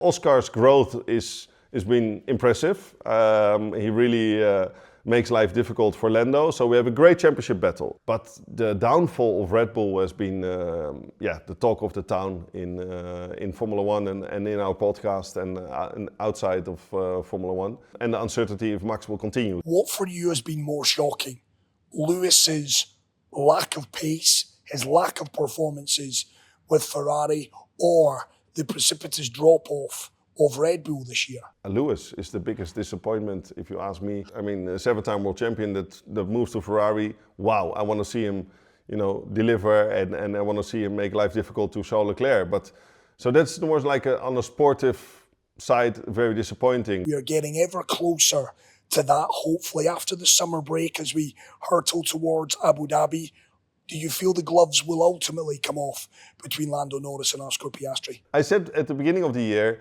Oscar's growth is been impressive. He really makes life difficult for Lando. So we have a great championship battle. But the downfall of Red Bull has been, the talk of the town in Formula One and in our podcast and outside of Formula One. And the uncertainty if Max will continue. What for you has been more shocking? Lewis's lack of pace, his lack of performances with Ferrari, or the precipitous drop-off of Red Bull this year? Lewis is the biggest disappointment, if you ask me. I mean, a 7-time world champion that moves to Ferrari. Wow, I want to see him, deliver, and I want to see him make life difficult to Charles Leclerc. But so that's more like on a sportive side, very disappointing. We are getting ever closer to that, hopefully, after the summer break as we hurtle towards Abu Dhabi. Do you feel the gloves will ultimately come off between Lando Norris and Oscar Piastri? I said at the beginning of the year,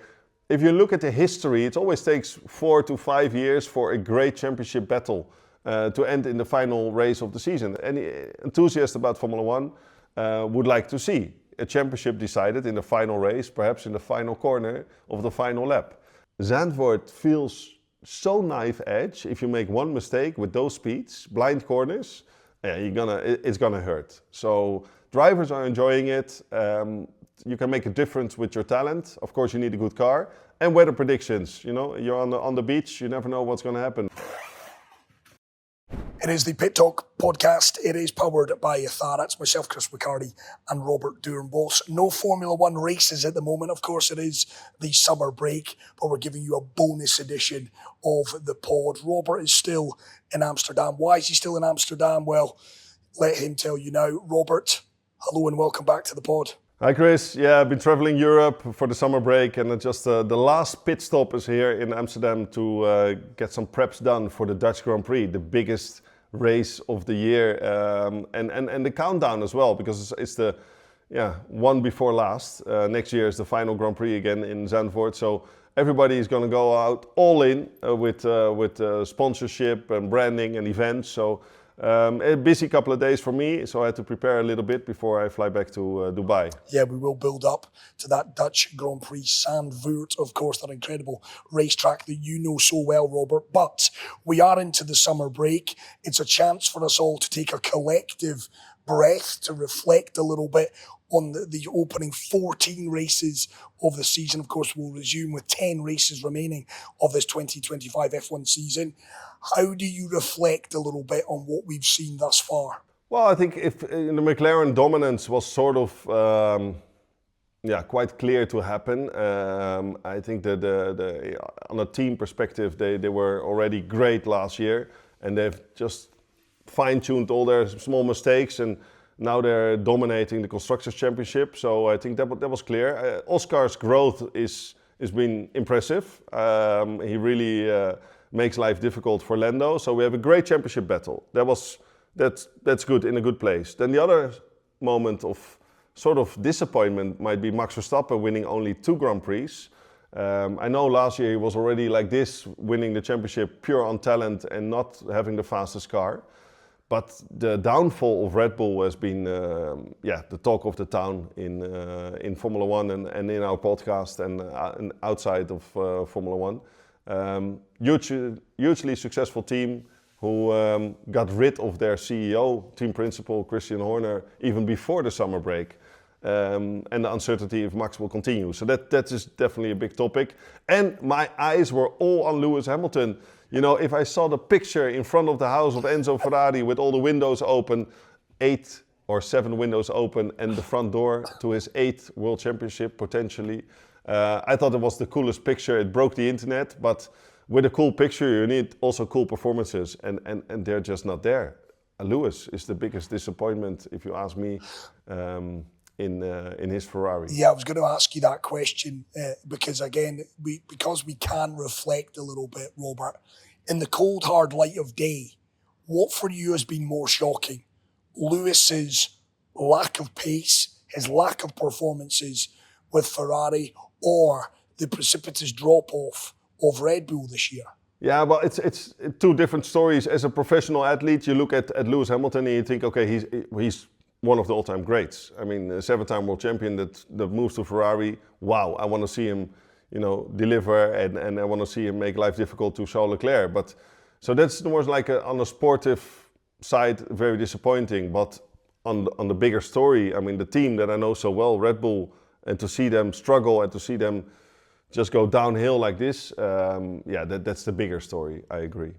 if you look at the history, it always takes 4 to 5 years for a great championship battle to end in the final race of the season. Any enthusiast about Formula One would like to see a championship decided in the final race, perhaps in the final corner of the final lap. Zandvoort feels so knife edge. If you make one mistake with those speeds, blind corners, it's gonna hurt. So drivers are enjoying it. You can make a difference with your talent. Of course, you need a good car and weather predictions. You're on the beach. You never know what's going to happen. It is the Pit Talk podcast. It is powered by Ithara. It's myself, Chris McHardy, and Robert Doornbos. No Formula One races at the moment. Of course, it is the summer break, but we're giving you a bonus edition of the pod. Robert is still in Amsterdam. Why is he still in Amsterdam? Well, let him tell you now. Robert, hello and welcome back to the pod. Hi Chris, I've been traveling Europe for the summer break and just the last pit stop is here in Amsterdam to get some preps done for the Dutch Grand Prix, the biggest race of the year, and the countdown as well, because it's the one before last. Next year is the final Grand Prix again in Zandvoort, so everybody is going to go out all in with sponsorship and branding and events. So a busy couple of days for me, so I had to prepare a little bit before I fly back to Dubai. Yeah, we will build up to that Dutch Grand Prix Zandvoort, of course, that incredible racetrack that you know so well, Robert. But we are into the summer break. It's a chance for us all to take a collective breath, to reflect a little bit on the opening 14 races of the season. Of course, we'll resume with 10 races remaining of this 2025 F1 season. How do you reflect a little bit on what we've seen thus far? Well, I think if the McLaren dominance was sort of quite clear to happen. I think that on a team perspective, they were already great last year, and they've just fine-tuned all their small mistakes, and now they're dominating the Constructors' Championship. So I think that was clear. Oscar's growth is been impressive. He really makes life difficult for Lando. So we have a great championship battle. That's good, in a good place. Then the other moment of sort of disappointment might be Max Verstappen winning only 2 Grand Prix. I know last year he was already like this, winning the championship pure on talent and not having the fastest car. But the downfall of Red Bull has been, the talk of the town in Formula One and in our podcast and outside of Formula One. Hugely successful team who got rid of their CEO, team principal Christian Horner, even before the summer break. And the uncertainty if Max will continue. So that is definitely a big topic. And my eyes were all on Lewis Hamilton. You know, if I saw the picture in front of the house of Enzo Ferrari with all the windows open, 8 or 7 windows open, and the front door to his 8th World Championship potentially, I thought it was the coolest picture. It broke the internet, but with a cool picture, you need also cool performances, and they're just not there. Lewis is the biggest disappointment, if you ask me, in his Ferrari. Yeah, I was going to ask you that question because again, because we can reflect a little bit, Robert, in the cold hard light of day, what for you has been more shocking? Lewis's lack of pace, his lack of performances with Ferrari, or the precipitous drop-off of Red Bull this year? Yeah, well, it's 2 different stories. As a professional athlete, you look at Lewis Hamilton and you think, okay, he's one of the all-time greats. I mean, a 7-time world champion that moves to Ferrari. Wow, I want to see him, deliver, and I want to see him make life difficult to Charles Leclerc. But so that's more like on a sportive side, very disappointing. But on the bigger story, I mean, the team that I know so well, Red Bull, and to see them struggle and to see them just go downhill like this, that's the bigger story. I agree.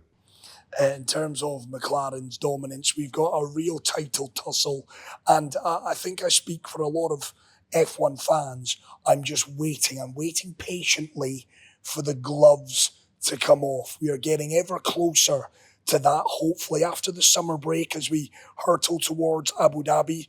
In terms of McLaren's dominance, we've got a real title tussle, and I think I speak for a lot of F1 fans. I'm just waiting. I'm waiting patiently for the gloves to come off. We are getting ever closer to that, hopefully, after the summer break as we hurtle towards Abu Dhabi.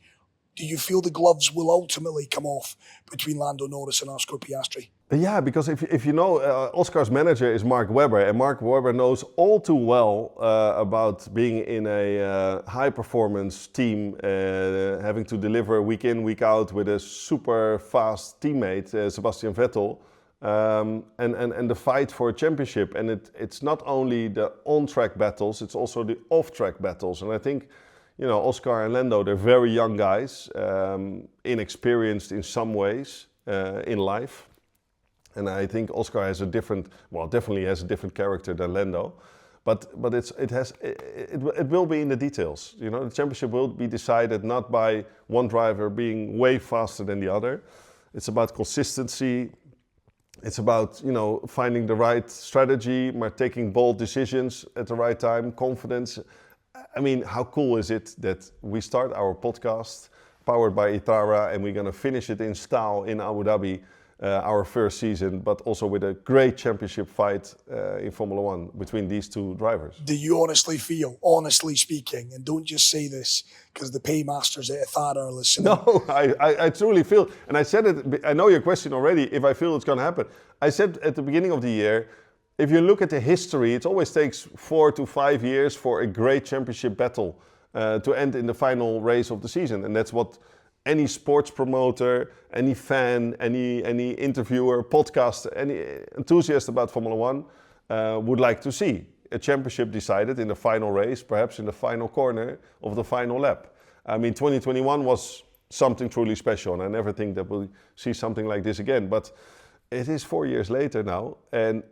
Do you feel the gloves will ultimately come off between Lando Norris and Oscar Piastri? Yeah, because if you know, Oscar's manager is Mark Webber, and Mark Webber knows all too well about being in a high-performance team, having to deliver week in, week out with a super fast teammate, Sebastian Vettel, and the fight for a championship. And it's not only the on-track battles, it's also the off-track battles. And I think, Oscar and Lando, they're very young guys, inexperienced in some ways in life. And I think Oscar has definitely has a different character than Lando. But it will be in the details. The championship will be decided not by one driver being way faster than the other. It's about consistency. It's about, finding the right strategy, taking bold decisions at the right time, confidence. I mean, how cool is it that we start our podcast powered by Itara and we're going to finish it in style in Abu Dhabi, our first season, but also with a great championship fight in Formula One between these two drivers. Do you honestly feel, honestly speaking, and don't just say this because the paymasters at Itara are listening? No, I truly feel, and I said it, I know your question already, if I feel it's going to happen. I said at the beginning of the year, if you look at the history, it always takes 4 to 5 years for a great championship battle to end in the final race of the season. And that's what any sports promoter, any fan, any interviewer, podcaster, any enthusiast about Formula One would like to see. A championship decided in the final race, perhaps in the final corner of the final lap. I mean, 2021 was something truly special, and I never think that we'll see something like this again. But it is 4 years later now, and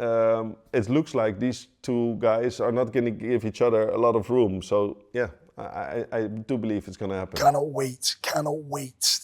it looks like these two guys are not going to give each other a lot of room. So, yeah, I do believe it's going to happen. Cannot wait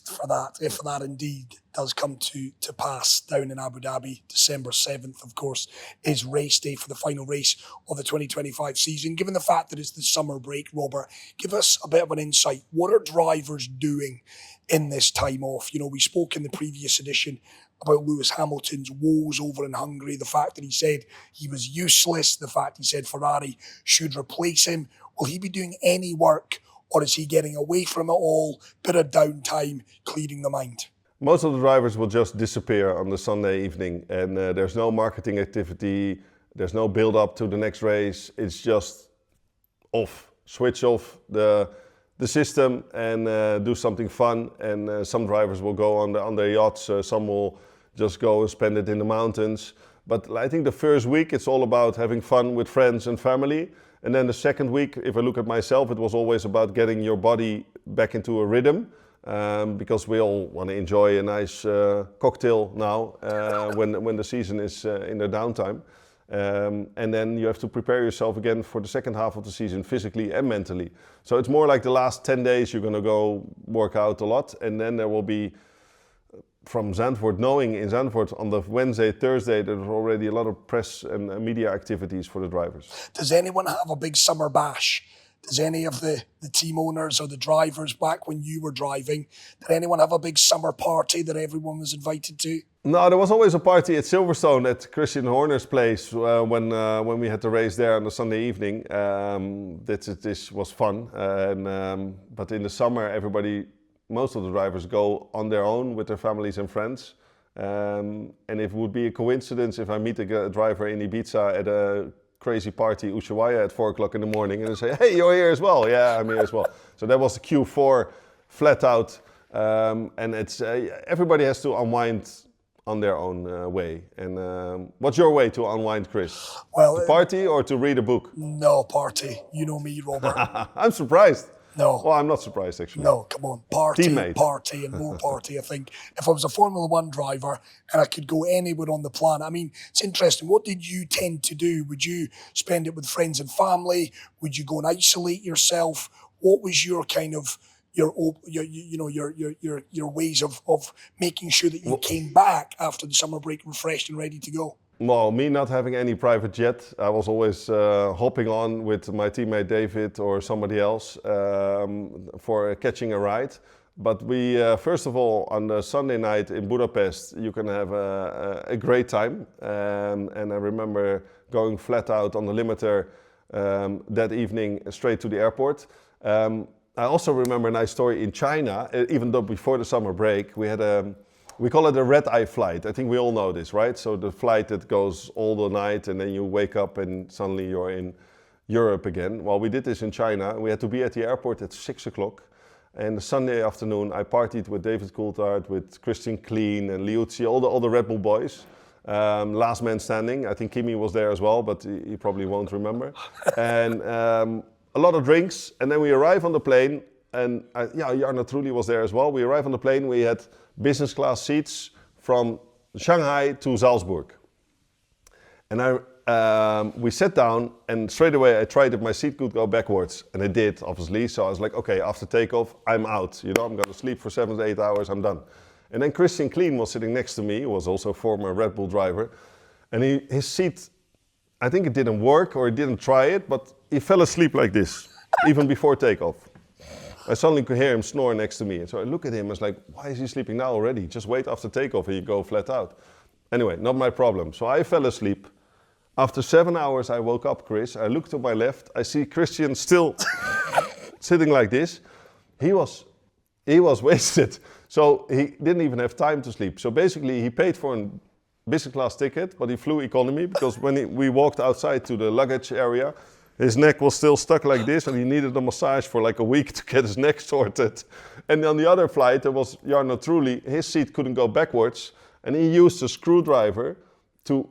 for that, if that indeed does come to pass down in Abu Dhabi. December 7th, of course, is race day for the final race of the 2025 season. Given the fact that it's the summer break, Robert, give us a bit of an insight. What are drivers doing in this time off? We spoke in the previous edition about Lewis Hamilton's woes over in Hungary, the fact that he said he was useless, the fact he said Ferrari should replace him. Will he be doing any work, or is he getting away from it all, bit of downtime, clearing the mind? Most of the drivers will just disappear on the Sunday evening, and there's no marketing activity, there's no build-up to the next race. It's just off, switch off the system and do something fun. And some drivers will go on their yachts, some will just go and spend it in the mountains. But I think the first week it's all about having fun with friends and family. And then the second week, if I look at myself, it was always about getting your body back into a rhythm. Because we all want to enjoy a nice cocktail now when the season is in the downtime. And then you have to prepare yourself again for the second half of the season, physically and mentally. So it's more like the last 10 days you're going to go work out a lot. And then there will be, from Zandvoort, knowing in Zandvoort on the Wednesday, Thursday, there's already a lot of press and media activities for the drivers. Does anyone have a big summer bash? Does any of the team owners or the drivers, back when you were driving, did anyone have a big summer party that everyone was invited to? No, there was always a party at Silverstone at Christian Horner's place when we had the race there on the Sunday evening. This was fun. But in the summer, most of the drivers go on their own with their families and friends. And it would be a coincidence if I meet a driver in Ibiza at a crazy party, Ushuaia, at 4 o'clock in the morning, and they say, "Hey, you're here as well." Yeah, I'm here as well. So that was the Q4, flat out. And it's everybody has to unwind on their own way. And what's your way to unwind, Chris? Well, to party or to read a book? No, party. You know me, Robert. I'm surprised. No. Well, I'm not surprised, actually. No, come on. Party, Teammate. party, and more party. I think if I was a Formula One driver and I could go anywhere on the planet, I mean, it's interesting. What did you tend to do? Would you spend it with friends and family? Would you go and isolate yourself? What was your kind of your ways of making sure that you came back after the summer break refreshed and ready to go? Well, me not having any private jet, I was always hopping on with my teammate David or somebody else for catching a ride. But we, first of all, on the Sunday night in Budapest, you can have a great time. And I remember going flat out on the limiter that evening straight to the airport. I also remember a nice story in China, even though before the summer break, we had we call it a red-eye flight. I think we all know this, right? So the flight that goes all the night and then you wake up and suddenly you're in Europe again. Well, we did this in China. We had to be at the airport at 6 o'clock. And the Sunday afternoon, I partied with David Coulthard, with Christian Klein and Liuzzi, all the Red Bull boys. Last man standing. I think Kimi was there as well, but he probably won't remember. And a lot of drinks. And then we arrive on the plane. And Jarno Trulli was there as well. We arrived on the plane. We had business class seats from Shanghai to Salzburg. And we sat down, and straight away I tried if my seat could go backwards, and it did, obviously. So I was like, okay, after takeoff, I'm out. You know, I'm going to sleep for 7 to 8 hours. I'm done. And then Christian Klein was sitting next to me, who was also a former Red Bull driver, and his seat, I think it didn't work or he didn't try it, but he fell asleep like this, even before takeoff. I suddenly could hear him snore next to me. And so I look at him and was like, why is he sleeping now already? Just wait after takeoff and you go flat out. Anyway, not my problem. So I fell asleep. After 7 hours, I woke up, Chris. I looked to my left. I see Christian still sitting like this. He was wasted. So he didn't even have time to sleep. So basically, he paid for a business class ticket, but he flew economy because when we walked outside to the luggage area, his neck was still stuck like this, and he needed a massage for like a week to get his neck sorted. And on the other flight, there was Jarno Trulli. His seat couldn't go backwards, and he used a screwdriver to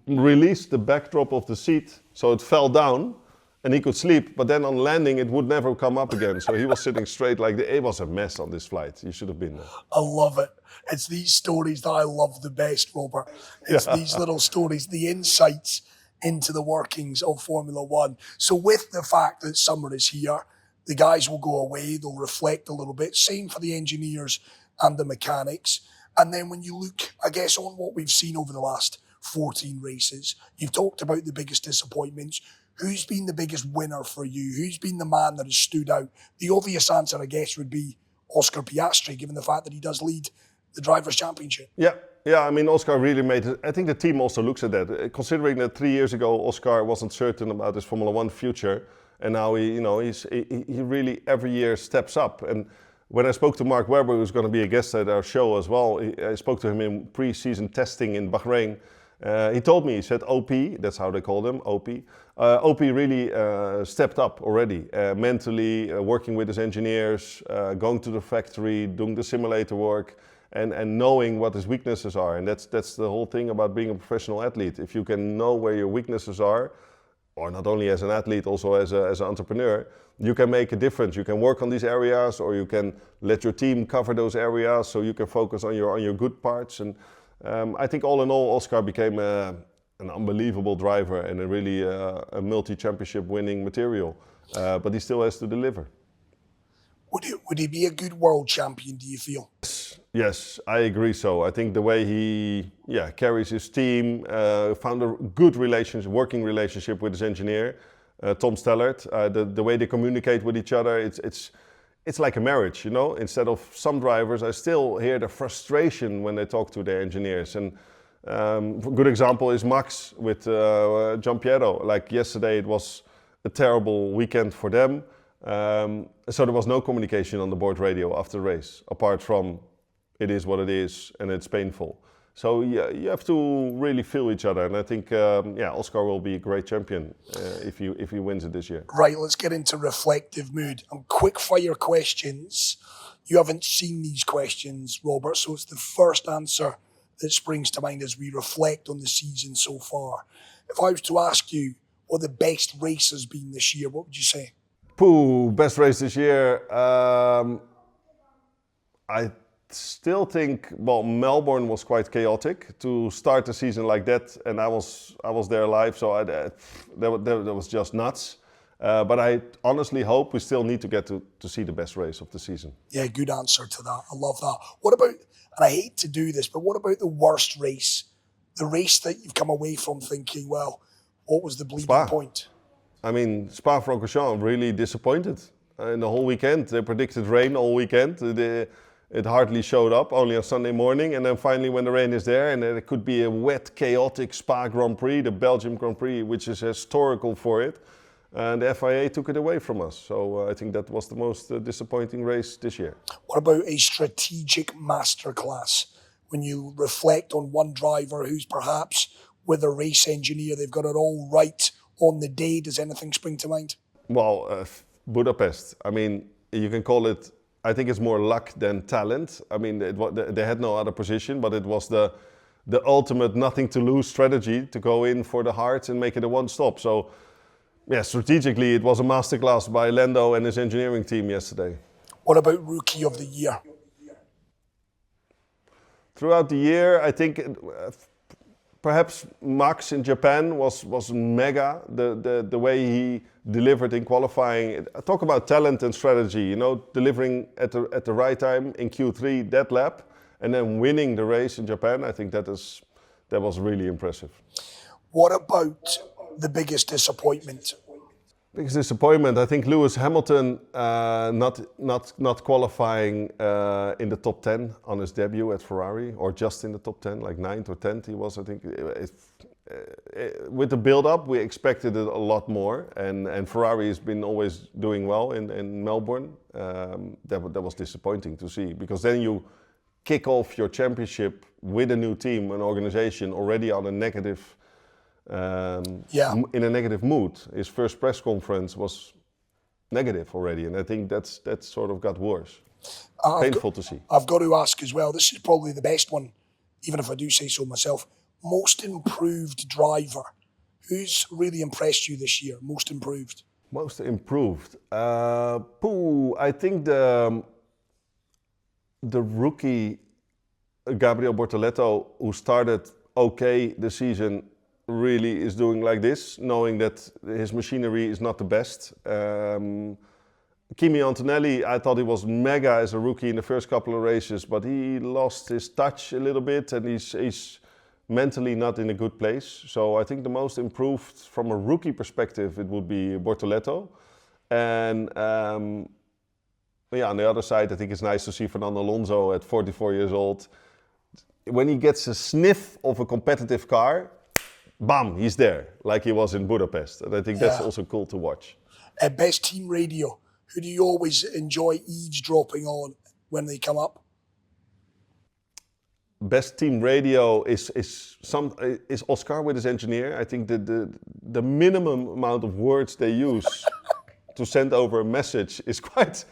release the backdrop of the seat so it fell down, and he could sleep. But then on landing, it would never come up again. So he was sitting straight like this. It was a mess on this flight. You should have been there. I love it. It's these stories that I love the best, Robert. It's these little stories, the insights into the workings of Formula One. So with the fact that summer is here, the guys will go away, they'll reflect a little bit. Same for the engineers and the mechanics. And then when you look, I guess, on what we've seen over the last 14 races, you've talked about the biggest disappointments. Who's been the biggest winner for you? Who's been the man that has stood out? The obvious answer, I guess, would be Oscar Piastri, given the fact that he does lead the Drivers' Championship. Yeah, I mean, Oscar really made it. I think the team also looks at that. Considering that 3 years ago, Oscar wasn't certain about his Formula One future, and now he really every year steps up. And when I spoke to Mark Webber, who's going to be a guest at our show as well, I spoke to him in pre-season testing in Bahrain. He told me, he said OP, that's how they called him, OP. OP really stepped up already, mentally, working with his engineers, going to the factory, doing the simulator work, and knowing what his weaknesses are. And that's the whole thing about being a professional athlete. If you can know where your weaknesses are, or not only as an athlete, also as an entrepreneur, you can make a difference. You can work on these areas, or you can let your team cover those areas so you can focus on your good parts. And I think all in all, Oscar became an unbelievable driver and a really a multi-championship winning material. But he still has to deliver. Would he be a good world champion, do you feel? Yes, I agree so. I think the way he carries his team, found a good working relationship with his engineer, Tom Stellert. The way they communicate with each other, it's like a marriage, you know? Instead of some drivers, I still hear the frustration when they talk to their engineers. And a good example is Max with Giampiero. Like yesterday, it was a terrible weekend for them. So there was no communication on the board radio after the race, apart from it is what it is and it's painful. So you have to really feel each other, and I think Oscar will be a great champion if he wins it this year. Right, let's get into reflective mood and quick fire questions. You haven't seen these questions, Robert, so it's the first answer that springs to mind as we reflect on the season so far. If I was to ask you what the best race has been this year, what would you say? Best race this year. I still think, well, Melbourne was quite chaotic to start the season like that, and I was there live, so that was just nuts. But I honestly hope we still need to get to see the best race of the season. Yeah, good answer to that. I love that. What about, and I hate to do this, but what about the worst race? The race that you've come away from thinking, well, what was the bleeding Spa. point? I mean, Spa-Francorchamps really disappointed in the whole weekend. They predicted rain all weekend. It hardly showed up, only on Sunday morning. And then finally when the rain is there, and it could be a wet, chaotic Spa Grand Prix, the Belgium Grand Prix, which is historical for it. And the FIA took it away from us. So I think that was the most disappointing race this year. What about a strategic masterclass? When you reflect on one driver who's perhaps with a race engineer, they've got it all right on the day. Does anything spring to mind? Well, Budapest. I mean, you can call it, I think it's more luck than talent. I mean, they had no other position, but it was the ultimate nothing to lose strategy to go in for the hearts and make it a one-stop. So, yeah, strategically, it was a masterclass by Lando and his engineering team yesterday. What about Rookie of the Year? Throughout the year, I think perhaps Max in Japan was mega. The way he delivered in qualifying. Talk about talent and strategy. You know, delivering at the right time in Q3 that lap, and then winning the race in Japan. I think that was really impressive. What about the biggest disappointment? Biggest disappointment, I think Lewis Hamilton not qualifying in the top 10 on his debut at Ferrari, or just in the top 10, like 9th or 10th he was, I think. With the build-up, we expected it a lot more, and Ferrari has been always doing well in Melbourne. That was disappointing to see, because then you kick off your championship with a new team, an organization already on a negative. In a negative mood. His first press conference was negative already, and I think that sort of got worse. Painful to see. I've got to ask as well, this is probably the best one, even if I do say so myself. Most improved driver. Who's really impressed you this year? Most improved? Most improved? I think the rookie Gabriel Bortoleto, who started okay the season, really is doing like this, knowing that his machinery is not the best. Kimi Antonelli, I thought he was mega as a rookie in the first couple of races, but he lost his touch a little bit, and he's mentally not in a good place. So I think the most improved from a rookie perspective, it would be Bortoleto. And on the other side, I think it's nice to see Fernando Alonso at 44 years old. When he gets a sniff of a competitive car, bam, he's there, like he was in Budapest. And I think that's also cool to watch. Best team radio. Who do you always enjoy eavesdropping on when they come up? Best team radio is Oscar with his engineer. I think the minimum amount of words they use to send over a message is quite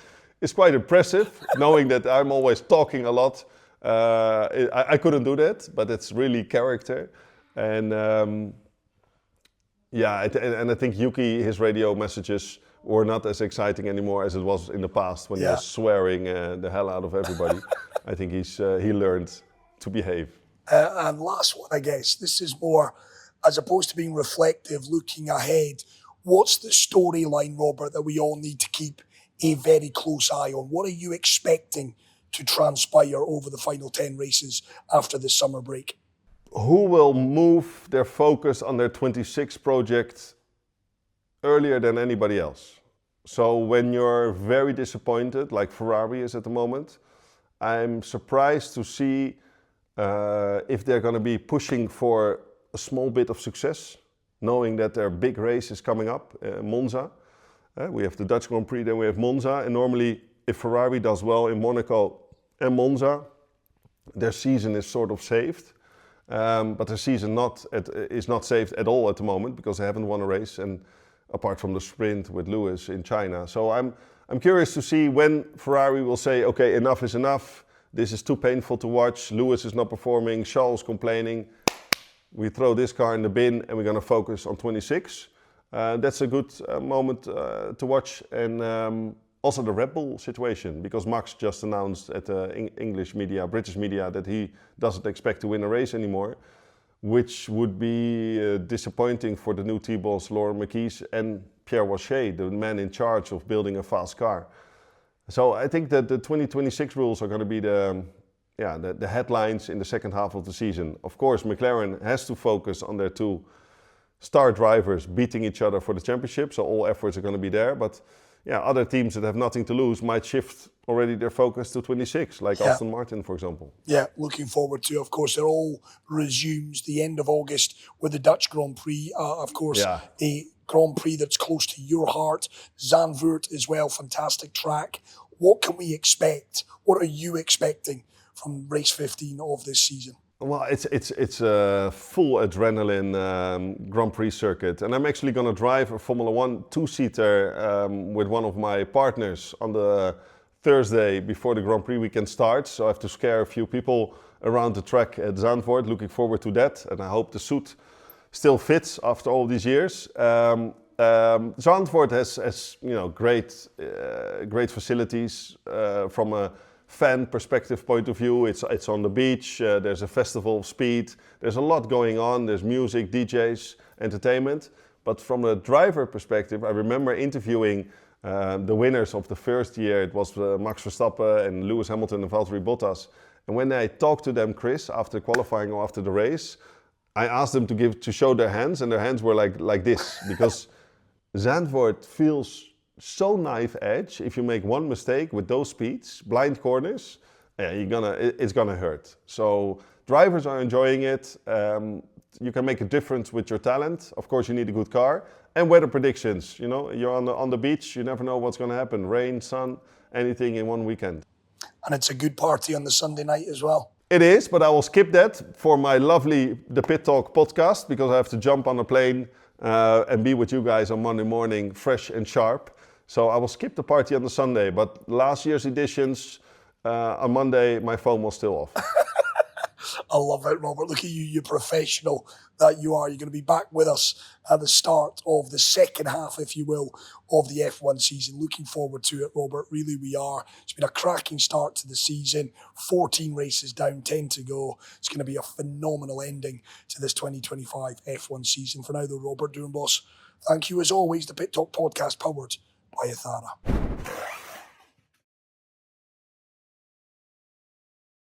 impressive, knowing that I'm always talking a lot. I couldn't do that, but it's really character. And I think Yuki, his radio messages were not as exciting anymore as it was in the past when he was swearing the hell out of everybody. I think he learned to behave. And last one, I guess, this is more, as opposed to being reflective, looking ahead. What's the storyline, Robert, that we all need to keep a very close eye on? What are you expecting to transpire over the final 10 races after the summer break? Who will move their focus on their 26 project earlier than anybody else? So when you're very disappointed, like Ferrari is at the moment, I'm surprised to see if they're going to be pushing for a small bit of success, knowing that their big race is coming up, Monza. We have the Dutch Grand Prix, then we have Monza, and normally if Ferrari does well in Monaco and Monza, their season is sort of saved. But their season is not saved at all at the moment, because they haven't won a race, and apart from the sprint with Lewis in China. So I'm curious to see when Ferrari will say, okay, enough is enough. This is too painful to watch. Lewis is not performing. Charles complaining. We throw this car in the bin and we're going to focus on 26. That's a good moment to watch. And also the Red Bull situation, because Max just announced at English media, British media, that he doesn't expect to win a race anymore, which would be disappointing for the new T-Boss, Laurent Mekies, and Pierre Waché, the man in charge of building a fast car. So I think that the 2026 rules are going to be the headlines in the second half of the season. Of course, McLaren has to focus on their two star drivers beating each other for the championship, so all efforts are going to be there. But other teams that have nothing to lose might shift already their focus to 26, like Aston Martin, for example. Yeah, looking forward to. Of course, it all resumes the end of August with the Dutch Grand Prix. Of course, a Grand Prix that's close to your heart. Zandvoort as well, fantastic track. What can we expect? What are you expecting from race 15 of this season? Well, it's a full adrenaline Grand Prix circuit, and I'm actually going to drive a Formula One two-seater with one of my partners on the Thursday before the Grand Prix weekend starts. So I have to scare a few people around the track at Zandvoort. Looking forward to that, and I hope the suit still fits after all these years. Zandvoort has great facilities from a fan perspective point of view. It's on the beach, there's a festival of speed, there's a lot going on, there's music, DJs, entertainment. But from a driver perspective, I remember interviewing the winners of the first year. It was Max Verstappen and Lewis Hamilton and Valtteri Bottas. And when I talked to them, Chris, after qualifying or after the race, I asked them to show their hands, and their hands were like this, because Zandvoort feels so knife edge. If you make one mistake with those speeds, blind corners, it's gonna hurt. So drivers are enjoying it. You can make a difference with your talent. Of course, you need a good car and weather predictions. You know, you're on the beach. You never know what's gonna happen. Rain, sun, anything in one weekend. And it's a good party on the Sunday night as well. It is, but I will skip that for my lovely The Pit Talk podcast, because I have to jump on a plane and be with you guys on Monday morning, fresh and sharp. So I will skip the party on the Sunday, but last year's editions, on Monday, my phone was still off. I love it, Robert. Look at you, you professional that you are. You're going to be back with us at the start of the second half, if you will, of the F1 season. Looking forward to it, Robert. Really, we are. It's been a cracking start to the season. 14 races down, 10 to go. It's going to be a phenomenal ending to this 2025 F1 season. For now, though, Robert Doornbos, thank you as always. The Pit Talk podcast powered by Athara.